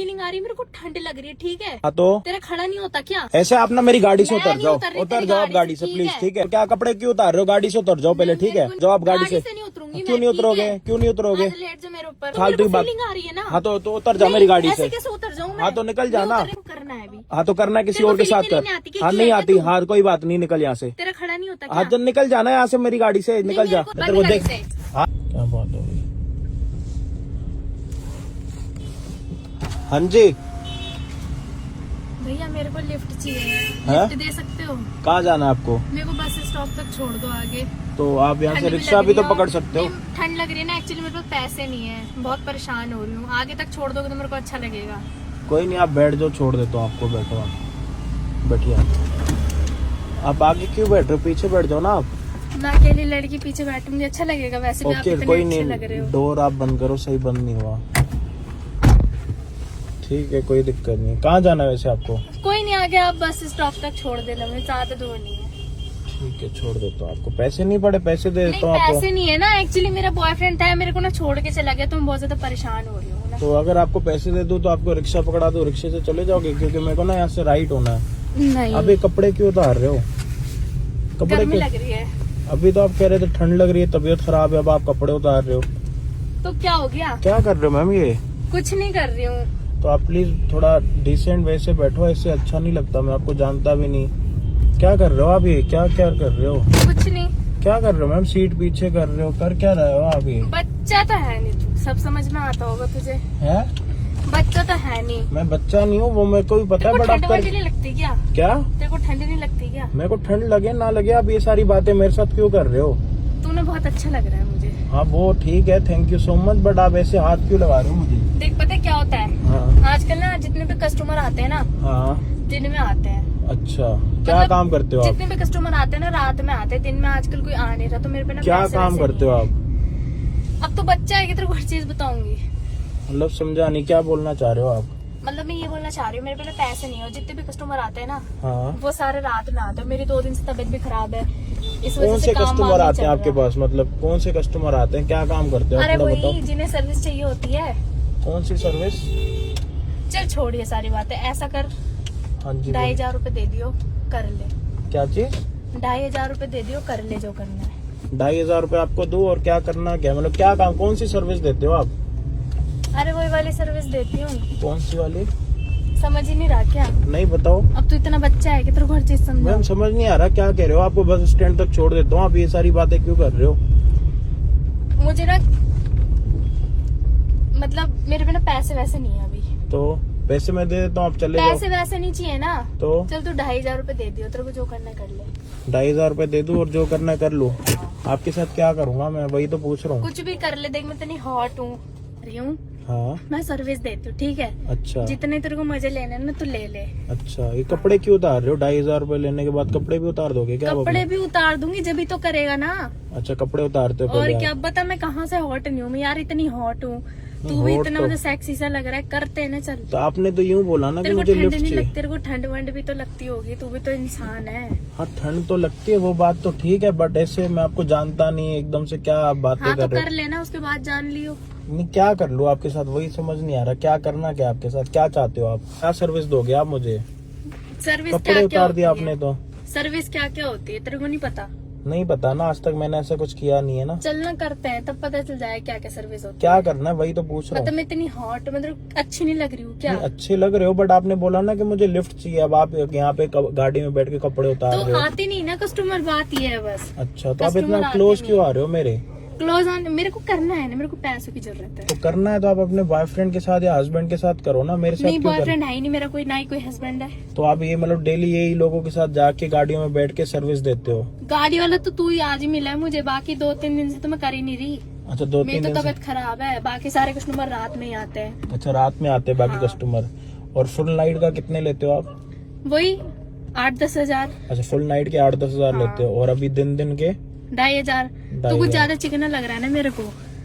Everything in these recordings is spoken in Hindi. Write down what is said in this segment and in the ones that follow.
फीलिंग आ रही है, मेरे को ठंड लग रही है, ठीक है? हाँ तो तेरा खड़ा नहीं होता क्या? ऐसे आप ना मेरी गाड़ी से मैं उतर नहीं जाओ, उतर रही उतर तेरी जाओ आप गाड़ी गाड़ी से, से ठीक प्लीज, है? ठीक है? क्या कपड़े क्यों उतार रहे हो? गाड़ी से उतर जाओ पहले, ठीक है? जाओ आप गाड़ी से। नहीं उतरूंगी, क्यों नहीं उतरोगे? क्यों नहीं उतरोगे? लेट जा मेरे ऊपर, फालतू की बात। फीलिंग आ रही है ना। हाँ तो उतर जा मेरी गाड़ी से। ऐसे कैसे उतर जाऊँ मैं? हाँ तो निकल जा ना। करना है अभी। हाँ तो करना है किसी तेरे को और के साथ feeling कर। नहीं आती क्या? हाँ क्यों नहीं है आती, तू? हाँ कोई बात नहीं, निकल यहाँ से। तेरा खड़ा नहीं होता हाँ क्या? तो निकल जाना यहाँ से मेरी गाड़ी से, निकल जा। मेरे को तेरे को बंद देख। कर इसे। हाँ क्या बात हो गई? हाँ जी भैया मेरे को लिफ्ट चाहिए, हैं? लिफ्ट दे सकते हो? कहाँ जाना है आपको? मेरे को बस स्टॉप तक छोड़ दो आगे। तो आप यहाँ से ठंड रिक्शा लग भी रही तो है पकड़ और सकते हो। नहीं, ठंड लग रही है ना, एक्चुअली मेरे पास पैसे नहीं है, बहुत परेशान हो रही हूँ। आगे तक छोड़ दोगे तो मेरे को अच्छा लगेगा। कोई नहीं, आप बैठ जाओ, छोड़ देता हूँ आपको। बैठो आप, बैठिए। आप आगे क्यों बैठ रहे हो? पीछे बैठ जाओ ना आप। मैं अकेली लड़की पीछे बैठूंगी, अच्छा लगेगा? वैसे भी आप ओके इतने कोई अच्छे लग रहे नहीं, हो। डोर आप बंद करो। सही बंद नहीं हुआ, ठीक है कोई दिक्कत नहीं। कहाँ जाना है वैसे आपको? कोई नहीं, आगे आप बस स्टॉप तक छोड़ देना, मुझे ज्यादा दूर नहीं है। ठीक है छोड़ देता हूँ आपको। पैसे नहीं पड़े? पैसे दे नहीं देता हूँ आपको। पैसे नहीं है ना, एक्चुअली मेरा बॉयफ्रेंड था, मेरे को ना छोड़ के चला गया, तो मैं बहुत ज्यादा परेशान हो रही हूँ ना। तो अगर आपको पैसे दे दूँ तो आपको रिक्शा पकड़ा दो, रिक्शे से चले जाओगे? क्योंकि मेरे को ना यहाँ से राइट होना है। नहीं अभी कपड़े क्यों उतार रहे हो? कपड़े गर्मी क्यों? लग रही है। अभी तो आप कह रहे थे ठंड लग रही है, तबीयत खराब है, अब आप कपड़े उतार रहे हो। तो क्या हो गया? क्या कर रहे हो मैम ये? कुछ नहीं कर रही हूँ। तो आप प्लीज थोड़ा डिसेंट वे से बैठो, ऐसे अच्छा नहीं लगता। मैं आपको जानता भी नहीं। क्या कर रहे हो आप ये? क्या क्या कर रहे हो? कुछ नहीं। क्या कर रहे हो मैम? सीट पीछे कर रहे हो, कर क्या रहे हो आप ये? बच्चा तो है नहीं, तू सब समझ में आता होगा तुझे। है? बच्चा तो है नहीं। मैं बच्चा नहीं हूँ, वो मेरे को भी पता है, तेरे बट को आप ठंड कर वंड नहीं लगती क्या? क्या? तेरे को ठंड नहीं लगती क्या? मेरे को ठंड लगे ना लगे, आप ये सारी बातें मेरे साथ क्यों कर रहे हो? तूने बहुत अच्छा लग रहा है मुझे। हाँ वो ठीक है, thank you so much, but आप ऐसे हाथ क्यों लगा रहे हो मुझे? देख पता है क्या होता है, हाँ आजकल ना जितने भी कस्टमर आते हैं ना, हाँ। दिन में आते हैं। अच्छा क्या मतलब काम करते हो आप? जितने भी कस्टमर आते हैं ना रात में आते हैं, दिन में आजकल कोई आ नहीं रहा, तो मेरे पे ना क्या पैसे काम वैसे करते हो नहीं आप? है। अब तो बच्चा है कि तेरे को हर चीज बताऊंगी। मतलब समझा नहीं, क्या बोलना चाह रहे हो आप? मतलब मैं ये बोलना चाह रही हूँ, मेरे पे ना पैसे नहीं है, और जितने भी कस्टमर आते हैं ना हाँ। वो सारे रात में आते हैं। मेरी 2 दिन से तबीयत भी खराब है, इस कौन वजह से से काम कस्टमर वाम नहीं आते हैं चल आपके रहा। पास? मतलब कौन से कस्टमर आते हैं? क्या काम करते हो आप? अरे थोड़ा वही बताओ। जिन्हें सर्विस चाहिए होती है। कौन सी सर्विस? चल छोड़ ये सारी बातें, ऐसा कर हाँ जी 2,500 रुपए दे दियो, कर ले। क्या चीज? 2,500 रुपए दे दियो, कर ले जो करना है। 2,500 रुपए आपको दूं और क्या करना? क्या मतलब क्या काम, कौन सी सर्विस देते हो आप? अरे वही वाली सर्विस देती हूँ। कौन सी वाली? समझ ही नहीं रहा क्या? नहीं बताओ। अब तू इतना बच्चा है कि तेरे को हर चीज समझा। मैम समझ नहीं आ रहा क्या कह रहे हो? आपको बस स्टैंड तक छोड़ देता हूँ, आप ये सारी बातें क्यों कर रहे हो? मुझे ना मतलब मेरे पे ना पैसे वैसे नहीं है अभी। तो पैसे मैं दे देता हूँ, आप चले जाओ। पैसे वैसे नहीं चाहिए ना, तो चल तू 2,500 रुपए दे दियो, तेरे को जो करना है कर ले। 2,500 रुपए दे दूं और जो करना है कर लूं? आपके साथ क्या करूंगा मैं, वही तो पूछ रहा हूँ। कुछ भी कर ले, देख मैं इतनी हॉट हूँ रही हूँ, हाँ मैं सर्विस देती हूँ, ठीक है? अच्छा जितने तेरे को मजे लेने हैं ना तू ले ले। अच्छा, ये कपड़े क्यों उतार रहे हो? 2,500 रुपए लेने के बाद कपड़े भी उतार दोगे क्या? कपड़े भी उतार दूंगी जब भी तो करेगा ना। अच्छा कपड़े उतारते हो और पहले क्या आप। बता, मैं कहाँ से हॉट नहीं हूँ मैं यार, इतनी हॉट हूँ। तू भी hot इतना तो- मुझे सेक्सी सा लग रहा है, करते हैं ना चल। तो आपने तो यूं बोला ना कि तेरे को मुझे ठंड लिफ्ट नहीं चाहिए। लगती? तेरे को ठंड वंड भी तो लगती होगी, तू भी तो इंसान है। हाँ ठंड तो लगती है, वो बात तो ठीक है, बट ऐसे मैं आपको जानता नहीं, एकदम से क्या आप बातें हाँ तो कर रहे कर लेना, उसके बाद जान लियो। हो? नहीं क्या कर लूं आपके साथ, वही समझ नहीं आ रहा। क्या करना क्या आपके साथ, क्या चाहते हो आप? क्या सर्विस दोगे आप मुझे? सर्विस कपड़े क्या क्या उतार दिया होती आपने है? तो। सर्विस क्या क्या होती है तेरे को नहीं पता? नहीं पता ना, आज तक मैंने ऐसा कुछ किया नहीं है ना। चलना करते हैं तब पता चल जाए क्या क्या सर्विस होती क्या करना है वही तो पूछ है। रहा मतलब हूँ। मैं इतनी हॉट, मतलब अच्छी नहीं लग रही हूँ क्या? नहीं, अच्छे लग रहे हो, बट आपने बोला ना कि मुझे लिफ्ट चाहिए। अब आप यहाँ पे गाड़ी में बैठ के कपड़े उतार तो रहे हो। आती नहीं ना कस्टमर, बात ये है बस। अच्छा तो आप customer इतना आते क्लोज नहीं। क्यों आ रहे हो मेरे? क्लोज ऑन मेरे को करना है ना, मेरे को पैसों की जरूरत है। तो करना है तो आप अपने बॉयफ्रेंड के साथ या हस्बैंड के साथ करो ना, मेरे साथ नहीं क्यों कर? बॉयफ्रेंड है ही नहीं मेरा कोई, ना ही कोई हस्बैंड है। तो आप ये मतलब डेली यही लोगों के साथ जाके गाड़ियों में बैठ के सर्विस देते हो? गाड़ी वाला तो तू ही आज ही मिला है मुझे, बाकी 2-3 दिन से तो मैं कर ही नहीं रही। अच्छा मेरी 2-3 तो दिन से। तबीयत खराब है, बाकी सारे कस्टमर रात में ही आते हैं। अच्छा रात में आते हैं बाकी हाँ। कस्टमर। और फुल नाइट का कितने लेते हो आप? वही 8-10 हजार। अच्छा फुल नाइट के 8-10 हजार हाँ। लेते हो, और अभी दिन दिन के 2,500। तो कुछ ज्यादा चिकना लग रहा है ना मेरे को।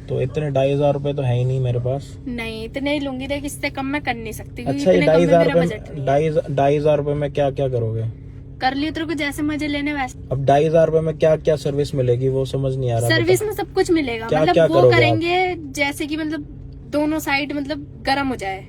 तो इतने 2,500 रुपए तो है ही नहीं मेरे पास। नहीं इतने ही लूंगी, देख इससे कम मैं कर नहीं सकती क्योंकि अच्छा ये इतने कम में 2,500 मेरा बजट नहीं है। रुपए 2,500 रुपए में क्या क्या करोगे? कर लियो तेरे को जैसे मजे लेने वैसे। अब 2,500 रुपए में क्या क्या सर्विस मिलेगी वो समझ नहीं आ रहा। सर्विस में सब कुछ मिलेगा, क्या मतलब क्या वो करोगे करेंगे जैसे कि मतलब दोनों साइड मतलब गर्म हो जाए।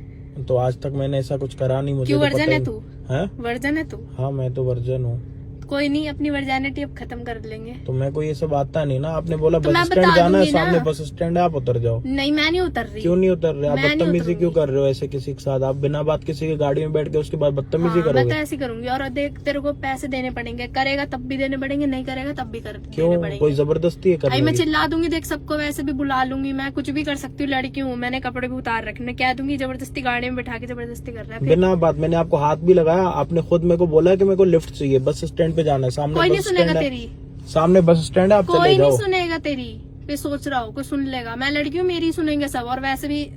तो आज तक मैंने ऐसा कुछ करा नहीं, मुझे क्यों तो वर्जन पता है ही तू? है। वर्जन है तू? हाँ मैं तो वर्जन हूँ। कोई नहीं, अपनी वर्जैनिटी अब खत्म कर लेंगे। तो मैं को ये सब आता नहीं ना। आपने बोला तो बस मैं स्टैंड बता जाना है, दूंगी ना। सामने बस स्टैंड है, आप उतर जाओ। नहीं, मैं नहीं उतर रही। क्यों नहीं उतर रहे? आप मैं नहीं बदतमीजी उतरूंगी। क्यों कर रहे हो ऐसे किसी के साथ? आप बिना बात किसी की गाड़ी में बैठ के उसके बाद बदतमीजी हाँ, मैं करोगे? तो ऐसे ही करूंगी। और देख, तेरे को पैसे देने पड़ेंगे, करेगा तब भी देने पड़ेंगे, नहीं करेगा तब भी देने क्यों? पड़ेंगे। कोई जबरदस्ती है आई करने मैं की? चिल्ला दूंगी, देख सबको वैसे भी बुला लूंगी, मैं कुछ भी कर सकती हूँ, लड़की हूँ, मैंने कपड़े भी उतार रखे, मैं कह दूंगी जबरदस्ती गाड़ी में बैठा के जबरदस्ती कर रहा है। फिर बिना बात मैंने आपको हाथ भी लगाया, आपने खुद मेरे को बोला कि मेरे को लिफ्ट चाहिए, बस स्टैंड पे जाना है, सामने कोई नहीं बस स्टैंड सुनेगा है, तेरी, सामने बस स्टैंड है, आप चले कोई नहीं जाओ। सुनेगा तेरी। फिर सोच रहा हो कोई सुन लेगा? मैं लड़की हूँ, मेरी सुनेंगे सब। और वैसे भी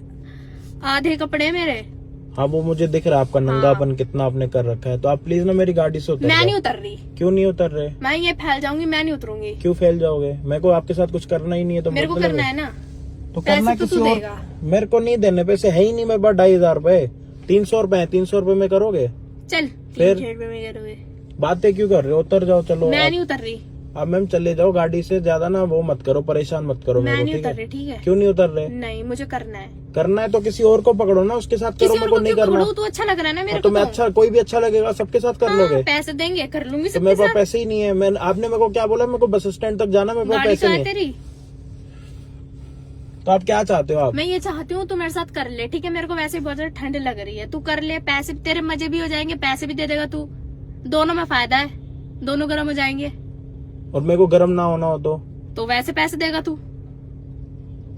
आधे कपड़े हैं मेरे। हाँ वो मुझे दिख रहा है आपका नंगापन कितना आपने कर रखा है। तो आप प्लीज ना मेरी गाड़ी से उतर मैं जाओ। नहीं उतर रही, क्यों नहीं उतर रहे? मैं ये फैल जाऊंगी, मैं नहीं उतरूंगी। क्यों फैल जाओगे? मेरे को आपके साथ कुछ करना ही नहीं है तो मेरे को मतलब करना है ना। तो करना पैसे तो किसी तू और। देगा। मेरे को नहीं देने, पैसे है ही नहीं मेरे पास। 2,500 रुपए, 300 रुपए है, 300 रुपए में करोगे? चल फिर? 3 रुपए में करोगे? बातें क्यों कर रहे हो? उतर जाओ चलो। मैं नहीं उतर रही, अब मैम चले जाओ, गाड़ी से ज्यादा ना वो मत करो, परेशान मत करो मैं मेरे को, नहीं ठीक उतर है? रही, ठीक है? क्यों नहीं उतर रहे? नहीं, मुझे करना है। करना है तो किसी और को पकड़ो ना, उसके साथ करो, किसी मेरे और को को नहीं क्यों करना। पकड़ूं? तू अच्छा लग रहा है ना मेरे तो को मैं तो। अच्छा, कोई भी अच्छा लगेगा सबके साथ कर हाँ, लोगे? पैसे देंगे, कर लूंगी तो सबके मेरे पास साथ। पैसे ही नहीं है। मैं आपने मेरे को क्या बोला? मेरे को बस स्टैंड तक जाना, मेरे पास गाड़ी पैसे कहाँ नहीं है है। तेरी? तो आप क्या चाहते हो? आप मैं ये चाहती हूँ तू मेरे साथ कर ले, ठीक है? मेरे को वैसे ही बहुत ज्यादा ठंड लग रही है, तू कर ले। पैसे तेरे मजे भी हो जाएंगे, पैसे भी दे देगा तू, दोनों में फायदा है, दोनों गर्म हो जाएंगे। और मेरे को गर्म ना होना हो तो वैसे पैसे देगा तू।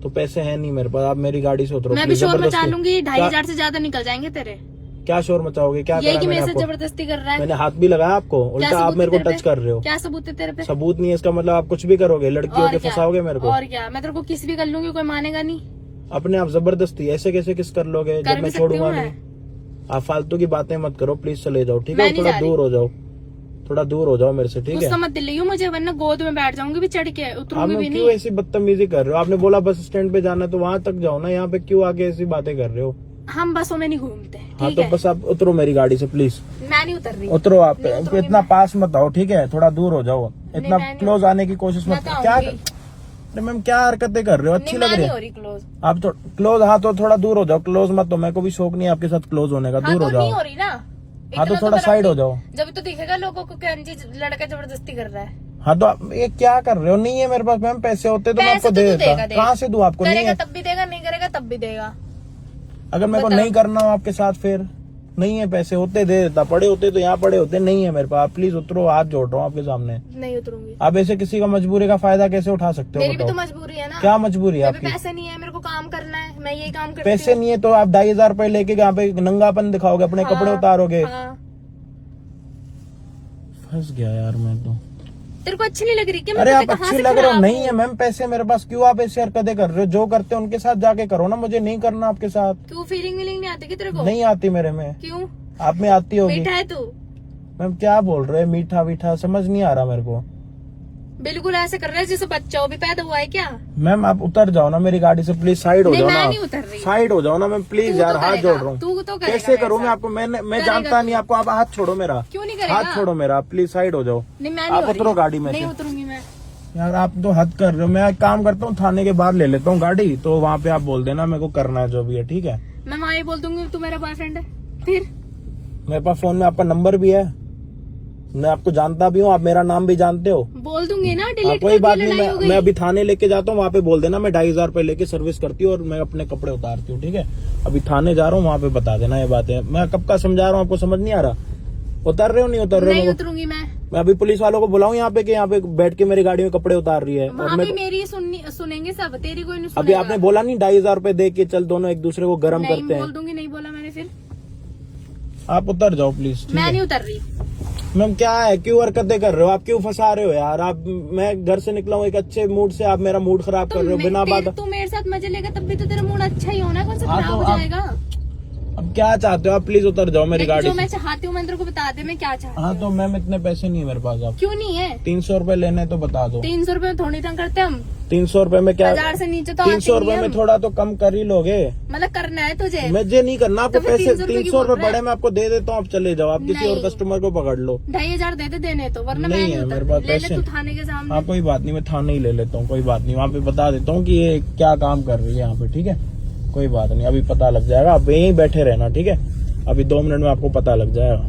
तो पैसे हैं नहीं मेरे पास। आप मेरी गाड़ी से उतरो मैं भी प्लीज, शोर मचा जबरदस्ती। लूंगी, क्या- 2,500 से ज्यादा निकल जाएंगे तेरे। क्या शोर मचाओगे? क्या ये करा कि मैंने मेरे से आपको? जबरदस्ती कर रहा है। मैंने हाथ भी लगाया आपको, क्या उल्टा आप सबूत मेरे को है तेरे टच पे? कर रहे हो। क्या सबूत है तेरे पे? सबूत नहीं है इसका मतलब आप कुछ भी करोगे, लड़कियों के और क्या? फंसाओगे मेरे को। और क्या, मैं तेरे को किस भी कर लूंगी, कोई मानेगा नहीं। अपने आप जबरदस्ती ऐसे कैसे किस कर लोगे कर जब भी मैं सकती छोड़ूंगा हूँ नहीं? मैं। आप फालतू की बातें मत करो प्लीज, चले जाओ, ठीक मैं है? नहीं थोड़ा जा रही। दूर हो जाओ, थोड़ा दूर हो जाओ मेरे से, ठीक है? गुस्सा मत दिलाइयो मुझे, वरना गोद में बैठ जाऊंगी भी चढ़ के, आप उतरूंगी भी क्यों नहीं। ऐसी बदतमीजी कर रहे हो? आपने बोला बस स्टैंड पे जाना है तो वहां तक जाओ ना, यहाँ पे क्यों आके ऐसी बातें कर रहे हो? हम बसों में नहीं घूमते, हाँ ठीक तो है? बस आप उतरो मेरी गाड़ी से प्लीज, मैं नहीं उतर रही। उतरो आप। नहीं उतरूंगी इतना मैं। पास मत आओ, ठीक है? थोड़ा दूर हो जाओ, इतना मैं नहीं- क्लोज आने की कोशिश मैं मत तो करो। क्या आऊंगी। अरे मैम क्या हरकतें कर रहे हो? अच्छी नहीं, लग मैं रही नहीं है हो रही क्लोज। आप तो क्लोज। हाँ तो थोड़ा दूर हो जाओ, क्लोज मत। तो मेरे को भी शौक नहीं है आपके साथ क्लोज होने का, हाँ दूर तो हो नहीं जाओ। हो रही ना। हाँ तो इतना थोड़ा साइड हो करूंगी। जाओ। जब तो दिखेगा लोगों को कि अंजी लड़का जबरदस्ती कर रहा है। हाँ तो आप ये क्या कर रहे हो? नहीं है मेरे पास मैम, पैसे होते तो मैं पैसे आपको तो दे तू देता। देगा, दे। कहाँ से दूं आपको? नहीं करेगा है। तब भी देगा, नहीं करेगा तब भी देगा। अगर मेरे को बताओ। नहीं करना हो आपके साथ, फिर नहीं है पैसे होते दे देता, पड़े होते तो यहाँ पड़े होते, नहीं है मेरे पास। आप प्लीज उतरो, हाथ जोड़ रहा हूँ आपके सामने। नहीं उतरूंगी। आप ऐसे किसी का मजबूरी का फायदा कैसे उठा सकते हो? मेरी भी तो बताओ मजबूरी है ना। क्या मजबूरी है मेरे पे आपकी? पैसे नहीं है, मेरे को काम करना है, मैं यही काम करती पैसे हूँ। नहीं है तो आप 2,500 रुपए लेके यहाँ पे नंगापन दिखाओगे, अपने हाँ, कपड़े उतारोगे? हाँ। फंस गया यार मैं तो। तेरे को अच्छी नहीं लग रही क्या? अरे मैं आप कहाँ अच्छी से लग रहे हो। खराब नहीं हूँ? है मैम पैसे मेरे पास, क्यों आप ऐसी हरकतें कर रहे हो? जो करते हैं उनके साथ जाके करो ना, मुझे नहीं करना आपके साथ। क्यों फीलिंग वीलिंग नहीं आती कि तेरे को? नहीं आती मेरे में, क्यों? आप में आती होगी। मीठा है तू? मैम क्या बोल रहे हैं? मीठा मीठा समझ नहीं आ रहा मेरे को। बिल्कुल ऐसे कर रहा है जैसे बच्चा हो, भी पैदा हुआ है क्या? मैम आप उतर जाओ ना मेरी गाड़ी से प्लीज, साइड हो नहीं, जाओ मैं ना। नहीं उतर रही। साइड हो जाओ ना मैम प्लीज तू यार, तो हाथ करेगा, जोड़ रहा हूँ। तू तो करेगा कैसे करूँ मेरे मैं साथ। आपको? मैं करेगा जानता तू। नहीं आपको। आप हाथ छोड़ो मेरा, क्यों नहीं करेगा? हाथ छोड़ो मेरा प्लीज, साइड हो जाओ। नहीं, मैं आप नहीं हो उतरो रही। गाड़ी में नहीं से। उतरूंगी मैं। यार आप तो हद कर रहे हो। मैं एक काम करता हूँ, थाने के बाहर ले लेता हूँ गाड़ी, तो वहाँ पे आप बोल देना मेरे को करना है जो भी है, ठीक है? मैं वहाँ ही बोल दूंगी तू मेरा बॉयफ्रेंड है। फिर मेरे पास फोन में आपका नंबर भी है, मैं आपको जानता भी हूँ, आप मेरा नाम भी जानते हो। बोल दूंगी ना, हाँ, डिलीट कोई बात करके नहीं, लड़ाई हो मैं गई। अभी थाने लेके जाता हूँ, वहाँ पे बोल देना मैं 2,500 रुपए लेके सर्विस करती हूँ और मैं अपने कपड़े उतारती हूँ, ठीक है? अभी थाने जा रहा हूँ, वहाँ पे बता देना ये बातें। मैं कब का समझा रहा हूँ, आपको समझ नहीं आ रहा? उतर रहे हो नहीं उतर रहे नहीं हो? उतरूंगी मैं। मैं अभी पुलिस वालों को बुलाऊं यहाँ पे कि यहाँ पे बैठ के मेरी गाड़ी में कपड़े उतार रही है? और वहाँ मैं पे मेरी सुनेंगे सब, तेरी कोई नहीं अभी सुनेगा। आपने बोला नहीं 2,500 रुपए दे के चल दोनों एक दूसरे को गर्म नहीं करते बोल हैं? दूंगी, नहीं बोला मैंने। फिर आप उतर जाओ प्लीज, ठीक मैं है? नहीं उतर रही। मैम क्या है, क्यों हरकतें कर रहे हो आप? क्यों फंसा रहे हो यार आप? मैं घर से निकला हूँ एक अच्छे मूड से, आप मेरा मूड खराब कर रहे हो बिना बात। तू मेरे साथ मजे लेगा तब भी तो तेरा मूड अच्छा ही होना, कौन सा हाँ, खराब तो हो आप- जाएगा? अब क्या चाहते हो आप? प्लीज उतर जाओ मेरी गाड़ी जो मैं से। चाहती हूँ मैं तेरे को बता दे, मैं क्या चाहती हाँ हूँ। तो मैम इतने पैसे नहीं है मेरे पास। आप क्यों नहीं है? 300 रुपए लेने हैं तो बता दो। 300 रुपए में थोड़ी तंग करते हम। 300 रुपए में क्या? 1000 से नीचे तो 300 आते रुपए नहीं में हम। थोड़ा तो कम कर ही लोगे। मतलब करना है तुझे? मुझे नहीं करना आपको तो फिर पैसे। 300 रुपए की 300 बोल रुपए रहा है। बड़े मैं आपको दे देता हूँ, आप चले जाओ, आप किसी और नहीं। कस्टमर को पकड़ लो। 2,500 दे दे देने तो, वरना मैं नहीं नहीं है मेरे उतर पास रही। ले ले पैसे। तू थाने के सामने। हाँ कोई बात नहीं, मैं थाने ही ले लेता हूँ, कोई बात नहीं। वहाँ पे बता देता हूँ कि ये क्या काम कर रही है यहाँ पे, ठीक है? कोई बात नहीं, अभी पता लग जाएगा, आप यहीं बैठे रहना, ठीक है? अभी 2 मिनट में आपको पता लग जाएगा।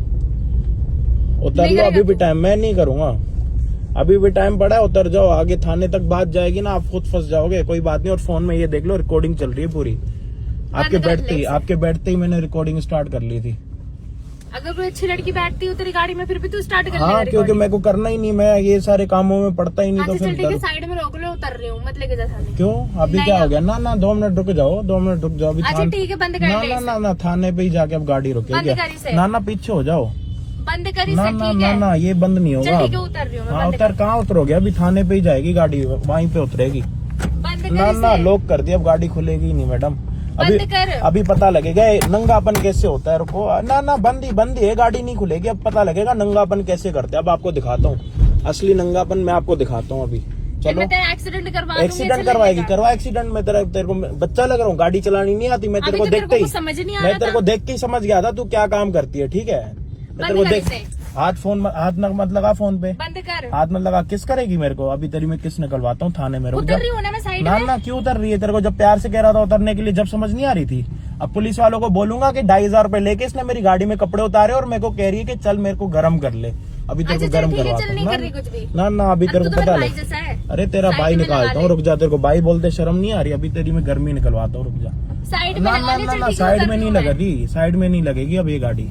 उतर लो, अभी भी टाइम, मैं नहीं करूंगा, अभी भी टाइम पड़ा है, उतर जाओ। आगे थाने तक बात जाएगी ना, आप खुद फंस जाओगे, कोई बात नहीं। और फोन में ये देख लो, रिकॉर्डिंग चल रही है पूरी। आपके बैठते ही मैंने रिकॉर्डिंग स्टार्ट कर ली थी। अगर कोई अच्छी लड़की बैठती हो तेरी गाड़ी में, फिर भी तू स्टार्ट कर हाँ, लेगा क्योंकि recording। मेरे को करना ही नहीं, मैं ये सारे कामों में पड़ता ही नहीं। अच्छा तो चल फिर ठीक है, साइड में रोक लो, उतर रही हूँ, मत लेके जा थाने। क्यों? अभी नहीं, क्या हो गया? ना 2 मिनट रुक जाओ, 2 मिनट रुक जाओ। अभी अच्छा ठीक है, बंद कर ले इसे। ना थाने पे ही जाके अब गाड़ी बंद रुकेगी। कर इसे। ना पीछे हो जाओ। बंद कर ना इसे, ठीक है? ना ये बंद नहीं होगा। चल ठीक है, उतर रही हूँ मैं, हाँ, बंद उतर कर। कहाँ उतरोगे? अभी थाने पे ही जाएगी गाड़ी, वहीं पे उतरेगी। बंद कर ना इसे। लॉक कर दिया, अब गाड़ी खुलेगी ही नहीं मैडम। बंद कर। अभी पता लगेगा ये नंगापन कैसे होता है। रुको ना बंद ही है, गाड़ी नहीं खुलेगी, अब पता लगेगा नंगापन कैसे करते हैं। अब आपको दिखाता हूँ असली नंगापन, मैं आपको दिखाता हूँ अभी। चलो, मैं तेरा एक्सीडेंट करवा दूंगी, एक्सीडेंट ऐसे करवाएगी, लगेगा। करवा एक्सीडेंट में। तेरे को बच्चा लग रहा हूँ, गाड़ी चलानी नहीं आती। मैं तेरे अभी को तो तेरे देखते को ही समझ नहीं आ मैं रहा तेरे था। को देख के ही समझ गया था तू क्या काम करती है, ठीक है? मैं तेरे को बंद कर देख, इसे। हाथ मत लगा फोन पे, बंद कर। हाथ मत लगा। किस करेगी मेरे को? अभी तेरी मैं किस निकलवाता हूँ थाने में। रुक जा। उतर रही हूँ ना मैं साइड में। ना क्यों उतर रही है? तेरे को जब प्यार से कह रहा था उतरने के लिए, जब समझ नहीं आ रही थी। अब पुलिस वालों को बोलूंगा कि 2,500 रुपए लेके इसने मेरी गाड़ी में कपड़े उतारे और मेरे को कह रही है कि चल मेरे को गर्म कर ले। अभी तेरे को अच्छा, गर्म चल ठीक है, करवाता चल नहीं कर रही हूँ कुछ भी। ना अभी तेरे तू को तो पता मेरा भाई लग। जैसा है। अरे तेरा साइड भाई में निकालता लगा हूँ, ले। रुक जा। तेरे को भाई बोलते शर्म नहीं आ रही? अभी तेरी मैं गर्मी निकलवाता हूँ, रुक जा। साइड में लगा ले, चल ठीक है, साइड उतर में रही नहीं हूँ मैं। लगेगी, साइड में नहीं लगेगी अब ये गाड़ी।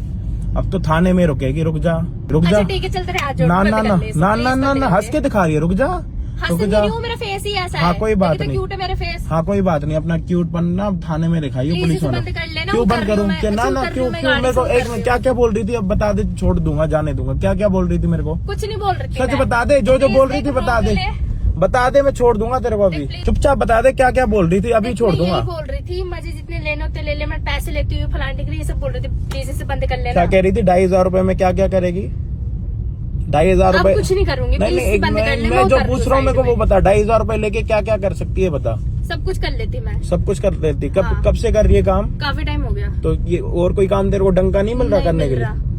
अब तो थाने में रुकेगी, रुक जा। अच्छा ठीक है, चल तेरे हाथ जोड़ ना के बंद कर ले इसे, please बंद कर हंस ले। के दिखा रही है, रुक जा। हंस रुक नहीं जा। रही हूँ, मेरा फेस ही ऐसा है। हाँ, कोई बात देखी तो नहीं। क्यूट है मेरा फेस। हाँ, कोई बात नहीं, अपना क्यूट पन ना थाने में दिखाइए Please पुलिस इसे वालों। बंद कर लेना, क्यों उतर बंद रही हूँ करूँ? मैं। क्या अच्छा, ना उतर रही क्यों हूँ मैं, क्यों गाड़ी मेरे को से एक उतर मिनट, रही क्या क्या बोल रही थी? अब बता दे, छोड़ दूंगा, जाने दूंगा। क्या बोल रही थी मेरे को? कुछ नहीं बोल रही थी सच मैं। बता दे, जो Please बोल रही थी देख, बता रोक दे, ले। बता दे, मैं छोड़ दूंगा तेरे को अभी। Please। चुपचाप बता दे क्या बोल रही थी, अभी देख, छोड़ मैं दूंगा। यही बोल रही थी, मुझे जितने लेने होते ले ले, मैं पैसे लेती हूँ फलाने के लिए, ये सब बोल रही थी। प्लीज इसे बंद कर लेना। क्या कह रही थी? 2,500 रुपए में क्या करेगी? 2,500 अब रुपए? कुछ नहीं करूंगी, नहीं प्लीज बंद कर ले। मैं जो उतर पूछ रहा हूँ मेरे को वो बता। 2,500 रुपए लेके क्या कर सकती है बता? सब कुछ कर लेती मैं। सब कुछ कर लेती। हाँ। कब से कर रही है काम? काफी टाइम हो गया। तो ये और कोई काम तेरे को डंका नहीं मिल रहा नहीं करने मिल के लिए? रहा।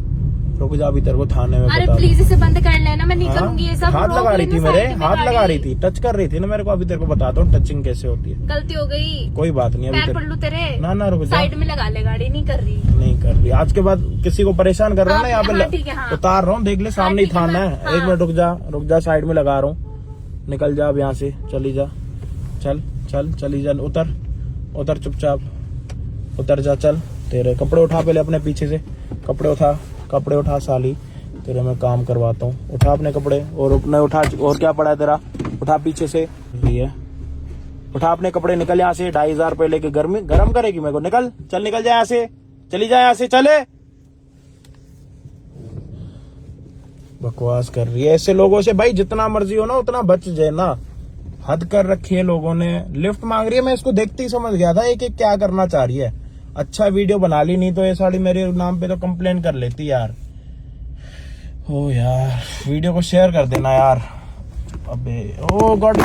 रुक जा, अभी तेरे को थाने में अरे बता। प्लीज इसे बंद कर लेना, मैं नहीं हाँ? करूंगी ये सब। हाथ रोक लगा रही थी लेना मेरे, साइड में हाथ लगा गाड़ी। रही थी, टच कर रही थी ना मेरे को। अभी तेरे को बताता हूँ टचिंग कैसे होती है। गलती हो गई, कोई बात नहीं, अभी पैर तेरे पड़ लू तेरे। ना रुक जा। साइड में लगा ले गाड़ी, नहीं कर रही। नहीं कर रही आज के बाद। किसी को परेशान कर रहा हूँ ना यहाँ पे हाँ, ठीक है, हाँ। उतार रहा हूँ, देख ले सामने ही ठीक है, थाना मैं- है। हाँ। 1 मिनट रुक जा, साइड में लगा रहा हूँ। निकल जा अब यहाँ से, चली जा। चली जा, उतर चुपचाप उतर जा। चल, तेरे कपड़े उठा पहले अपने पीछे से। कपड़े उठा साली, तेरे मैं काम करवाता हूँ। उठा अपने कपड़े, और अपने उठा। और क्या पड़ा है तेरा? उठा पीछे से, ये उठा अपने कपड़े। निकल यहाँ से। 2,500 रुपए लेके गरम करेगी मेरे को। निकल जा यहाँ से, चली जा यहाँ से, चले। बकवास कर रही है। ऐसे लोगों से भाई जितना मर्जी हो ना उतना बच जाए ना। हद कर रखी है लोगों ने। लिफ्ट मांग रही है, मैं इसको देखते ही समझ गया था एक क्या करना चाह रही है। अच्छा वीडियो बना ली, नहीं तो ये साड़ी मेरे नाम पे तो कंप्लेन कर लेती यार। ओ यार, वीडियो को शेयर कर देना यार। अबे ओ गाड़ी